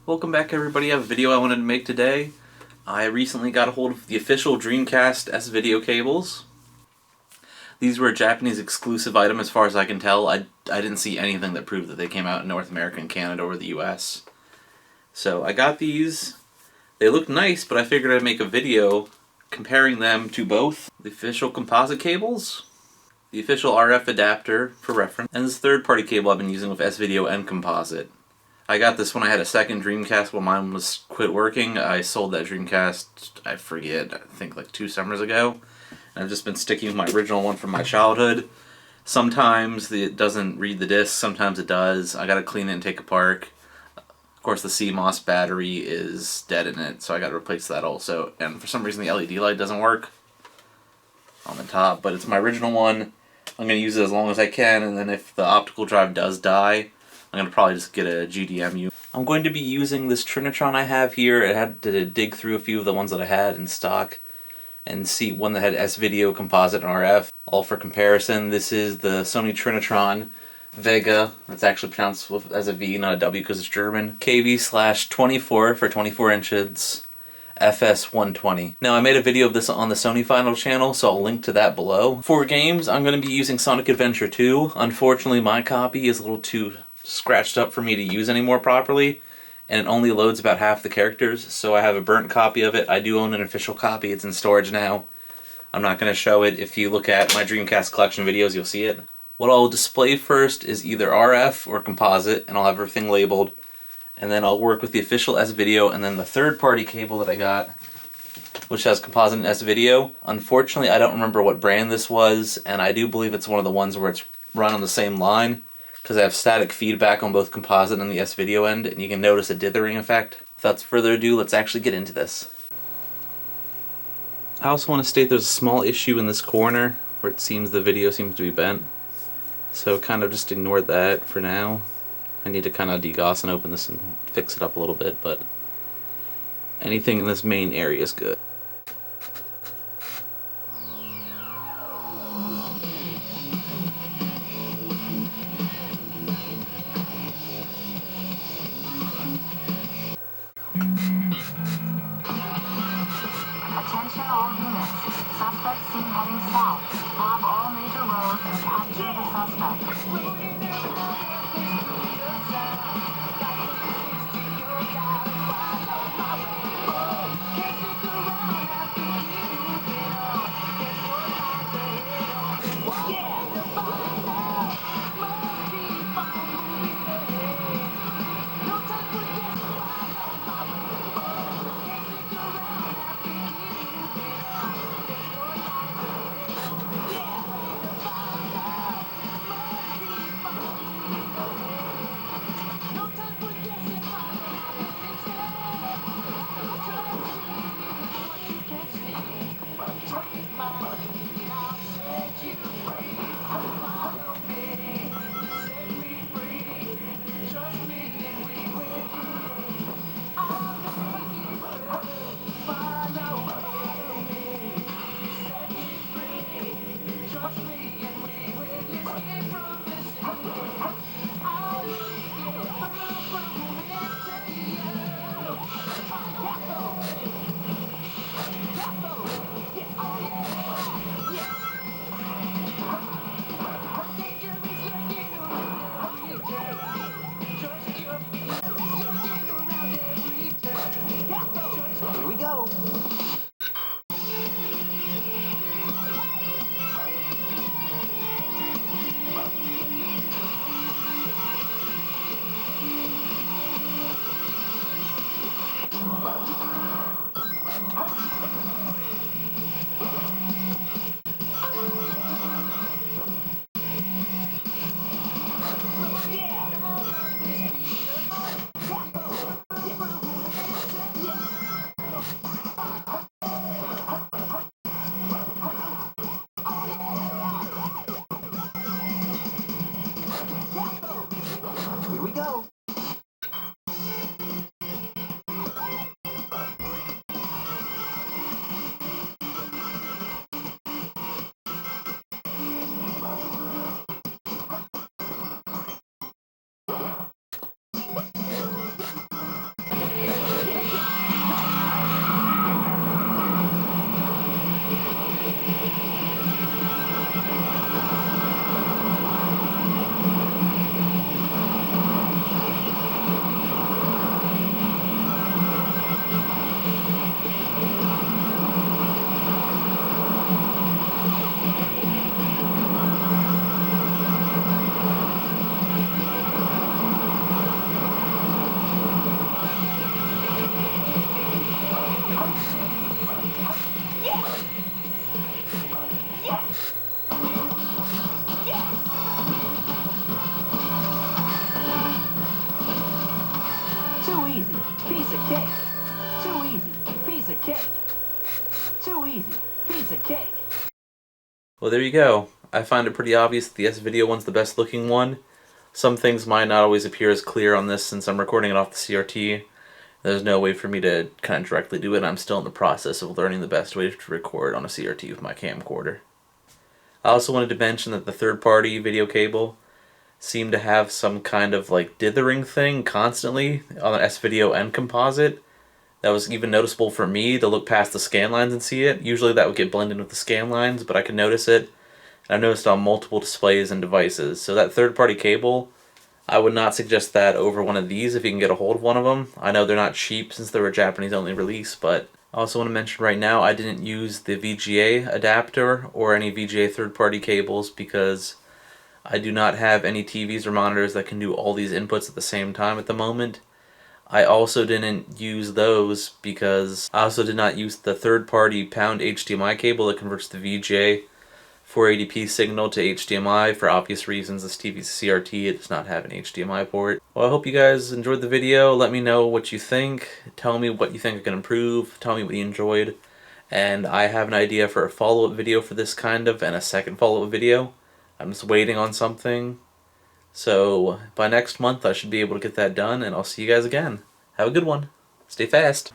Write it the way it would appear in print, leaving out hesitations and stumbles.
Welcome back everybody. I have a video I wanted to make today. I recently got a hold of the official Dreamcast S-Video cables. These were a Japanese exclusive item as far as I can tell. I didn't see anything that proved that they came out in North America and Canada or the US. So I got these. They look nice, but I figured I'd make a video comparing them to both the official composite cables, the official RF adapter for reference, and this third-party cable I've been using with S-Video and composite. I got this when I had a second Dreamcast when mine was quit working. I sold that Dreamcast, I think like 2 summers ago. And I've just been sticking with my original one from my childhood. Sometimes it doesn't read the disc, sometimes it does. I gotta clean it and take apart. Of course the CMOS battery is dead in it, so I gotta replace that also. And for some reason the LED light doesn't work on the top, but it's my original one. I'm gonna use it as long as I can, and then if the optical drive does die, I'm going to probably just get a GDMU. I'm going to be using this Trinitron I have here. I had to dig through a few of the ones that I had in stock and see one that had S-Video, composite, and RF. All for comparison. This is the Sony Trinitron Vega. That's actually pronounced as a V, not a W because it's German. KV/24 for 24 inches. FS120. Now I made a video of this on the Sonyphile channel, so I'll link to that below. For games, I'm going to be using Sonic Adventure 2. Unfortunately, my copy is a little too scratched up for me to use anymore properly, and it only loads about half the characters, so I have a burnt copy of it. I do own an official copy. It's in storage now. I'm not going to show it. If you look at my Dreamcast collection videos, you'll see it. What I'll display first is either RF or composite, and I'll have everything labeled, and then I'll work with the official S-Video and then the third-party cable that I got, which has composite and S-Video. Unfortunately, I don't remember what brand this was, and I do believe it's one of the ones where it's run on the same line, because I have static feedback on both composite and the S-Video end, and you can notice a dithering effect. Without further ado, let's actually get into this. I also want to state there's a small issue in this corner where it seems the video seems to be bent, so kind of just ignore that for now. I need to kind of degauss and open this and fix it up a little bit, but anything in this main area is good. Attention all units. Suspect seen heading south. Block all major roads and capture the suspect. Here we go. Here we go. easy, piece of cake. Too easy, piece of cake. Too easy, piece of cake. Well, there you go. I find it pretty obvious that the S-Video one's the best looking one. Some things might not always appear as clear on this since I'm recording it off the CRT. There's no way for me to kind of directly do it. I'm still in the process of learning the best way to record on a CRT with my camcorder. I also wanted to mention that the third-party video cable seemed to have some kind of like dithering thing constantly on the S-Video and composite. That was even noticeable for me to look past the scan lines and see it. Usually that would get blended with the scan lines, but I could notice it. And I've noticed it on multiple displays and devices. So that third-party cable, I would not suggest that over one of these if you can get a hold of one of them. I know they're not cheap since they're a Japanese-only release, but I also want to mention right now I didn't use the VGA adapter or any VGA third-party cables because I do not have any TVs or monitors that can do all these inputs at the same time at the moment. I also didn't use those because I also did not use the third-party pound HDMI cable that converts the VGA 480p signal to HDMI for obvious reasons. This TV's CRT, it does not have an HDMI port. Well, I hope you guys enjoyed the video. Let me know what you think. Tell me what you think I can improve. Tell me what you enjoyed. And I have an idea for a follow-up video for this kind of and a second follow-up video. I'm just waiting on something. So by next month I should be able to get that done, and I'll see you guys again. Have a good one. Stay fast.